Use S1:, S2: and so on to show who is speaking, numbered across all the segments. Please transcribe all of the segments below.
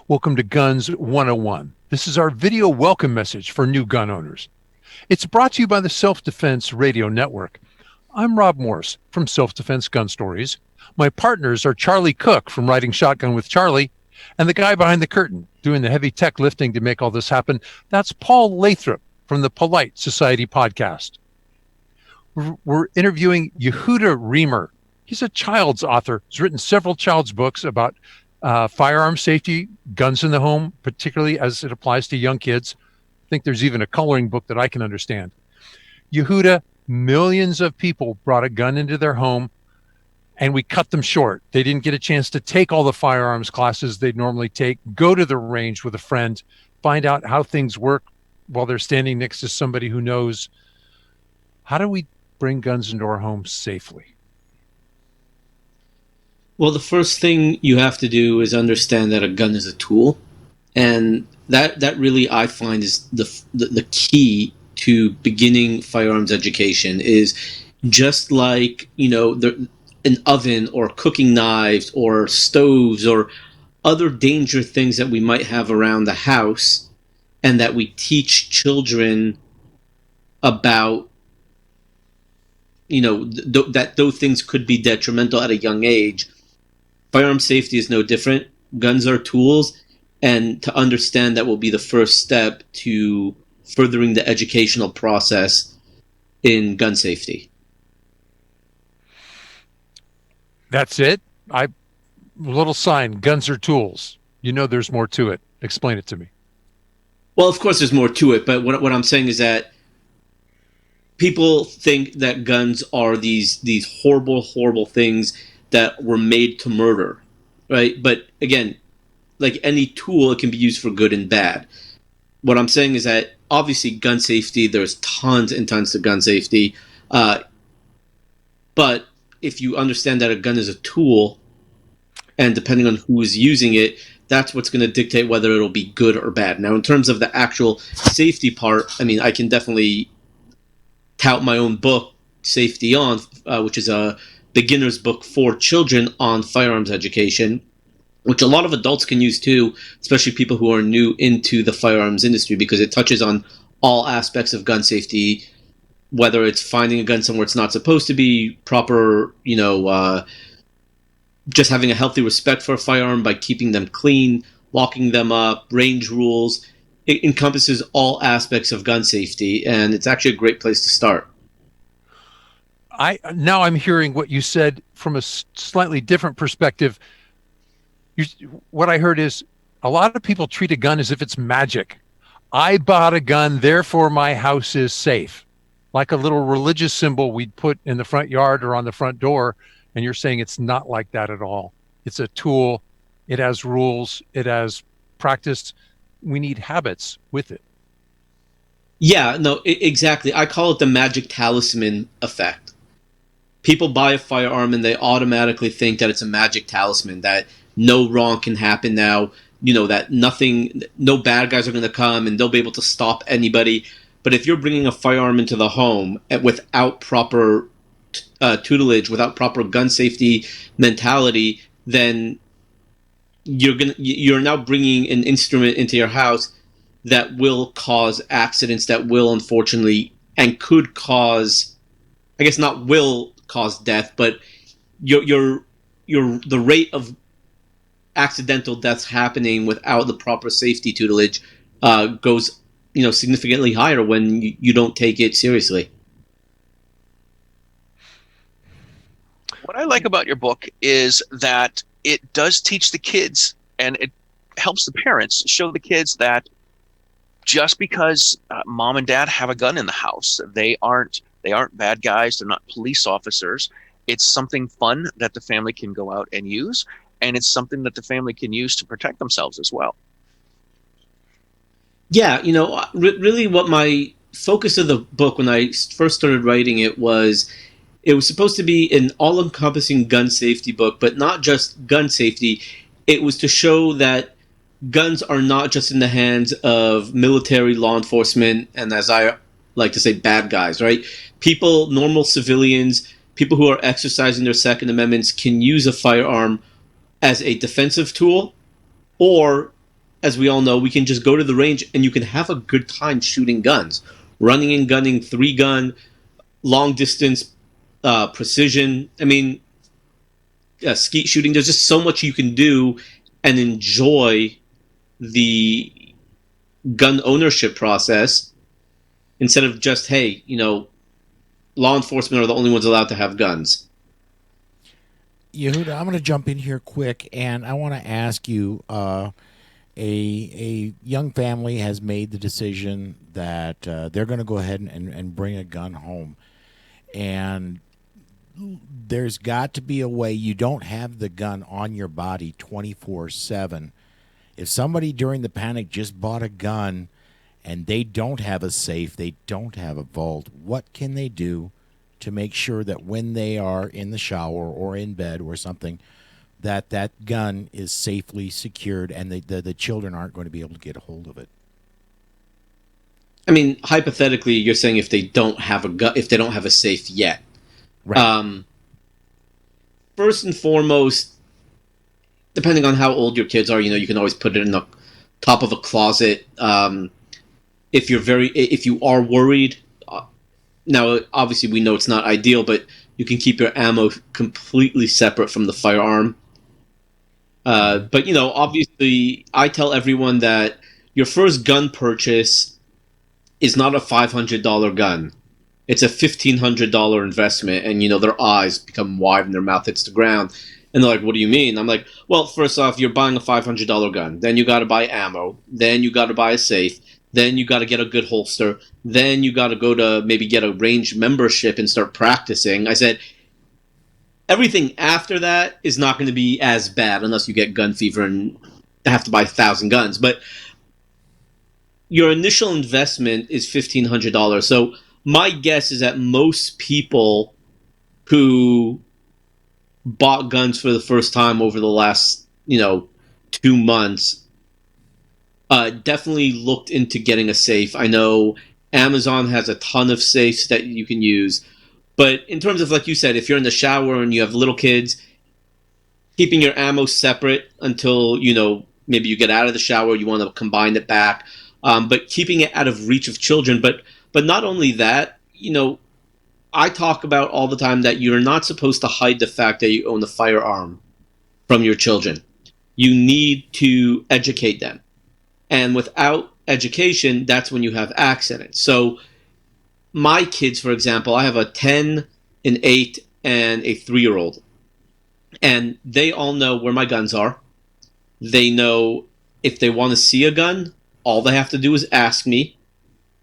S1: Welcome to Guns 101. This is our video welcome message for new gun owners. It's brought to you by the Self-Defense Radio Network. I'm Rob Morse from Self-Defense Gun Stories. My partners are Charlie Cook from Riding Shotgun with Charlie, and the guy behind the curtain doing the heavy tech lifting to make all this happen, that's Paul Lathrop from the Polite Society podcast. We're interviewing Yehuda Remer. He's a child's author. He's written several child's books about firearm safety, guns in the home, particularly as it applies to young kids. I think there's even a coloring book that I can understand. Yehuda, millions of people brought a gun into their home and we cut them short. They didn't get a chance to take all the firearms classes they'd normally take, go to the range with a friend, find out how things work while they're standing next to somebody who knows. How do we bring guns into our homes safely?
S2: Well, the first thing you have to do is understand that a gun is a tool, and that really I find is the key to beginning firearms education. Is just like an oven or cooking knives or stoves or other dangerous things that we might have around the house, and that we teach children about that those things could be detrimental at a young age. Firearm safety is no different. Guns are tools, and to understand that will be the first step to furthering the educational process in gun safety.
S1: That's it? Little sign, guns are tools. There's more to it. Explain it to me.
S2: Well, of course there's more to it, but what I'm saying is that people think that guns are these horrible, horrible things that were made to murder, right? But again, like any tool, it can be used for good and bad. What I'm saying is that obviously gun safety, there's tons and tons of gun safety. But if you understand that a gun is a tool, and depending on who is using it, that's what's going to dictate whether it'll be good or bad. Now, in terms of the actual safety part, I can definitely tout my own book, Safety On, which is a beginner's book for children on firearms education, which a lot of adults can use too, especially people who are new into the firearms industry, because it touches on all aspects of gun safety, whether it's finding a gun somewhere it's not supposed to be, proper, just having a healthy respect for a firearm by keeping them clean, locking them up, range rules. It encompasses all aspects of gun safety, and it's actually a great place to start.
S1: Now I'm hearing what you said from a slightly different perspective. What I heard is a lot of people treat a gun as if it's magic. I bought a gun, therefore my house is safe. Like a little religious symbol we'd put in the front yard or on the front door. And you're saying it's not like that at all. It's a tool. It has rules. It has practice. We need habits with it.
S2: Yeah, no, exactly. I call it the magic talisman effect. People buy a firearm and they automatically think that it's a magic talisman, that no wrong can happen now, that no bad guys are going to come and they'll be able to stop anybody. But if you're bringing a firearm into the home without proper tutelage, without proper gun safety mentality, then you're now bringing an instrument into your house that will cause accidents, that will unfortunately and could cause, I guess not will cause death, but the rate of accidental deaths happening without the proper safety tutelage goes significantly higher when you don't take it seriously.
S3: What I like about your book is that it does teach the kids, and it helps the parents show the kids that just because mom and dad have a gun in the house, they aren't bad guys. They're not police officers. It's something fun that the family can go out and use, and it's something that the family can use to protect themselves as well.
S2: Yeah, really what my focus of the book when I first started writing it was supposed to be an all-encompassing gun safety book, but not just gun safety. It was to show that guns are not just in the hands of military, law enforcement, and as I like to say, bad guys, right? People, normal civilians, people who are exercising their Second Amendments can use a firearm as a defensive tool or as we all know, we can just go to the range and you can have a good time shooting guns, running and gunning, 3-gun, long distance, precision. I mean, skeet shooting. There's just so much you can do and enjoy the gun ownership process instead of just, hey, law enforcement are the only ones allowed to have guns.
S4: Yehuda, I'm going to jump in here quick, and I want to ask you. A young family has made the decision that they're going to go ahead and bring a gun home, and there's got to be a way. You don't have the gun on your body 24/7. If somebody during the panic just bought a gun and they don't have a safe, they don't have a vault, what can they do to make sure that when they are in the shower or in bed or something, that gun is safely secured and the children aren't going to be able to get a hold of it?
S2: I mean, hypothetically, you're saying if they don't have a gun, if they don't have a safe yet.
S4: Right.
S2: First and foremost, depending on how old your kids are, you can always put it in the top of a closet. If you are worried, now obviously we know it's not ideal, but you can keep your ammo completely separate from the firearm. But obviously, I tell everyone that your first gun purchase is not a $500 gun. It's a $1,500 investment, and their eyes become wide and their mouth hits the ground, and they're like, "What do you mean?" I'm like, "Well, first off, you're buying a $500 gun. Then you got to buy ammo. Then you got to buy a safe. Then you got to get a good holster. Then you got to go to maybe get a range membership and start practicing." I said, everything after that is not going to be as bad unless you get gun fever and have to buy 1,000 guns. But your initial investment is $1,500. So my guess is that most people who bought guns for the first time over the last, 2 months definitely looked into getting a safe. I know Amazon has a ton of safes that you can use. But in terms of, like you said, if you're in the shower and you have little kids, keeping your ammo separate until, maybe you get out of the shower, you want to combine it back. But keeping it out of reach of children. But not only that, I talk about all the time that you're not supposed to hide the fact that you own a firearm from your children. You need to educate them. And without education, that's when you have accidents. So my kids, for example, I have a 10, an 8, and a 3-year-old. And they all know where my guns are. They know if they want to see a gun, all they have to do is ask me.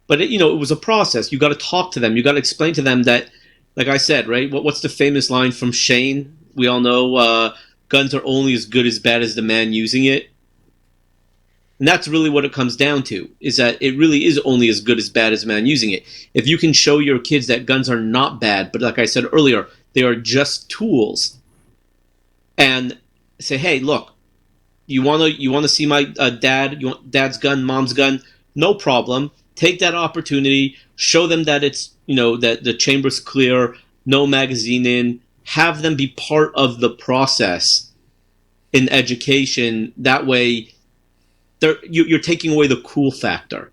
S2: But it was a process. You got to talk to them. You got to explain to them that, like I said, right? What's the famous line from Shane? We all know guns are only as good as bad as the man using it. And that's really what it comes down to, is that it really is only as good as bad as the man using it. If you can show your kids that guns are not bad, but like I said earlier, they are just tools, and say, hey, look, you want to see my dad? You want dad's gun, mom's gun? No problem. Take that opportunity. Show them that it's that the chamber's clear, no magazine in. Have them be part of the process in education. That way, you're taking away the cool factor.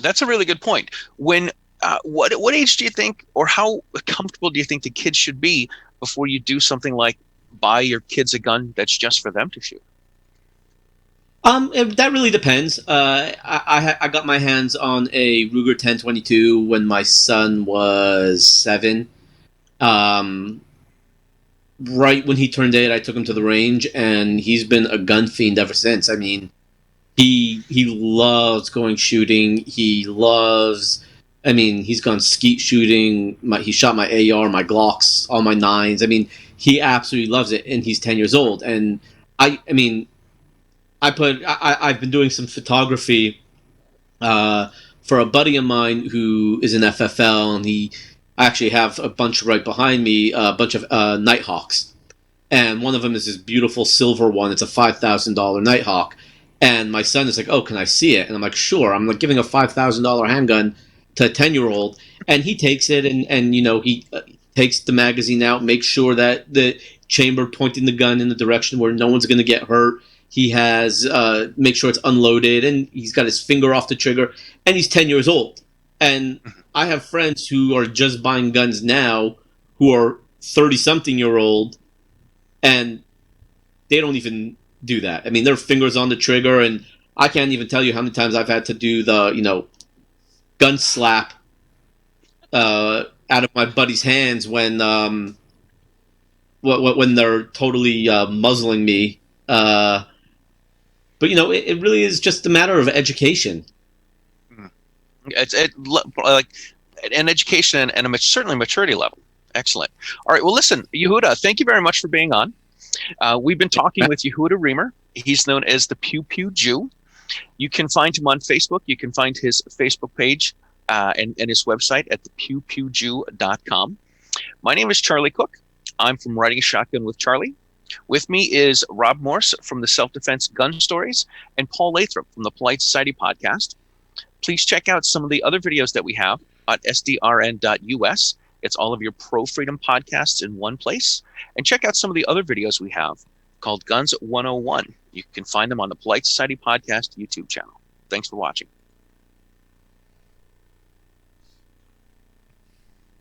S3: That's a really good point. When what age do you think, or how comfortable do you think the kids should be before you do something like buy your kids a gun that's just for them to shoot?
S2: That really depends. I got my hands on a Ruger 10/22 when my son was 7. Right when he turned 8, I took him to the range, and he's been a gun fiend ever since. I mean, he loves going shooting. He's gone skeet shooting. He shot my AR, my Glocks, all my 9s. I mean, he absolutely loves it, and he's 10 years old. And I've been doing some photography for a buddy of mine who is an FFL, and I actually have a bunch right behind me, a bunch of Nighthawks. And one of them is this beautiful silver one. It's a $5,000 Nighthawk. And my son is like, oh, can I see it? And I'm like, sure. I'm like giving a $5,000 handgun to a 10-year-old. And he takes it, and he takes the magazine out, makes sure that the chamber pointing the gun in the direction where no one's going to get hurt. He has make sure it's unloaded, and he's got his finger off the trigger, and he's 10 years old. And I have friends who are just buying guns now who are 30-something-year-old, and they don't even do that. I mean, their fingers on the trigger, and I can't even tell you how many times I've had to do the, gun slap out of my buddy's hands when they're totally muzzling me. But it really is just a matter of education.
S3: It's like an education and certainly maturity level. Excellent. All right. Well, listen, Yehuda, thank you very much for being on. We've been talking with Yehuda Remer. He's known as the Pew Pew Jew. You can find him on Facebook. You can find his Facebook page and his website at thepewpewjew.com. My name is Charlie Cook. I'm from Riding a Shotgun with Charlie. With me is Rob Morse from the Self-Defense Gun Stories and Paul Lathrop from the Polite Society Podcast. Please check out some of the other videos that we have at sdrn.us. It's all of your pro-freedom podcasts in one place. And check out some of the other videos we have called Guns 101. You can find them on the Polite Society Podcast YouTube channel. Thanks for watching.